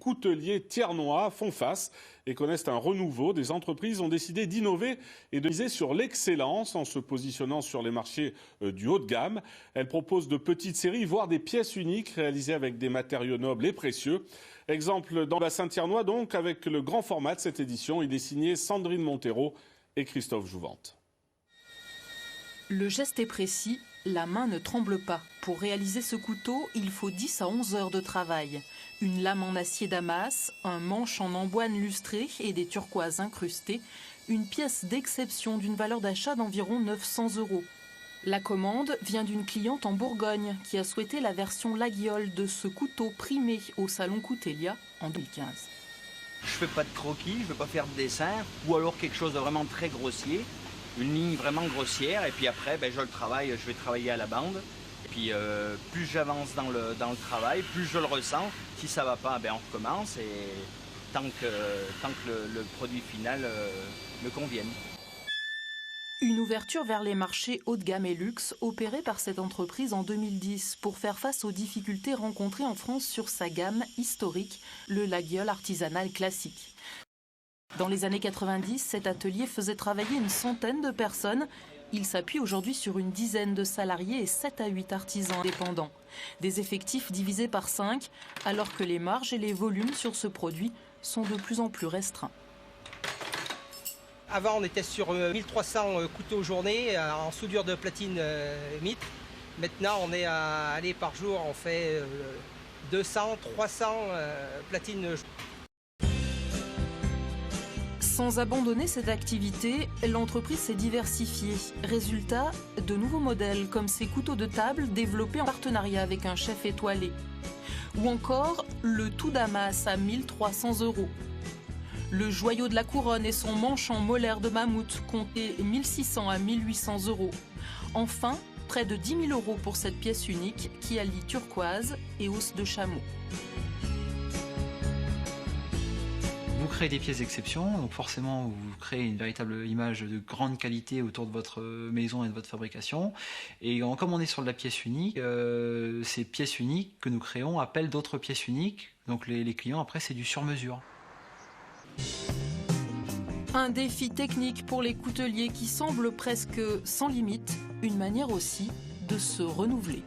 couteliers thiernois font face et connaissent un renouveau. Des entreprises ont décidé d'innover et de miser sur l'excellence en se positionnant sur les marchés du haut de gamme. Elles proposent de petites séries, voire des pièces uniques réalisées avec des matériaux nobles et précieux. Exemple dans le bassin thiernois donc, avec le grand format de cette édition. Il est signé Sandrine Montero et Christophe Jouvente. Le geste est précis, la main ne tremble pas. Pour réaliser ce couteau, il faut 10 à 11 heures de travail. Une lame en acier Damas, un manche en emboîne lustré et des turquoises incrustées. Une pièce d'exception d'une valeur d'achat d'environ 900 €. La commande vient d'une cliente en Bourgogne qui a souhaité la version Laguiole de ce couteau primé au salon Coutelia en 2015. Je fais pas de croquis, je veux pas faire de dessin, ou alors quelque chose de vraiment très grossier. Une ligne vraiment grossière, et puis après je le travaille, je vais travailler à la bande. Et puis plus j'avance dans le travail, plus je le ressens. Si ça va pas, on recommence, et tant que le produit final me convienne. Une ouverture vers les marchés haut de gamme et luxe opérée par cette entreprise en 2010 pour faire face aux difficultés rencontrées en France sur sa gamme historique, le Laguiole artisanal classique. Dans les années 90, cet atelier faisait travailler une centaine de personnes. Il s'appuie aujourd'hui sur une dizaine de salariés et 7 à 8 artisans indépendants. Des effectifs divisés par 5, alors que les marges et les volumes sur ce produit sont de plus en plus restreints. Avant, on était sur 1300 couteaux journée en soudure de platine mitre. Maintenant, on est à aller par jour, on fait 200, 300 platines. Sans abandonner cette activité, l'entreprise s'est diversifiée. Résultat, de nouveaux modèles comme ces couteaux de table développés en partenariat avec un chef étoilé. Ou encore le tout Damas à 1300 €. Le joyau de la couronne et son manche en molaire de mammouth comptaient 1600 à 1800 €. Enfin, près de 10 000 € pour cette pièce unique qui allie turquoise et os de chameau. Vous créez des pièces d'exception, donc forcément vous créez une véritable image de grande qualité autour de votre maison et de votre fabrication. Et comme on est sur de la pièce unique, ces pièces uniques que nous créons appellent d'autres pièces uniques. Donc les clients après c'est du sur-mesure. Un défi technique pour les couteliers qui semble presque sans limite, une manière aussi de se renouveler.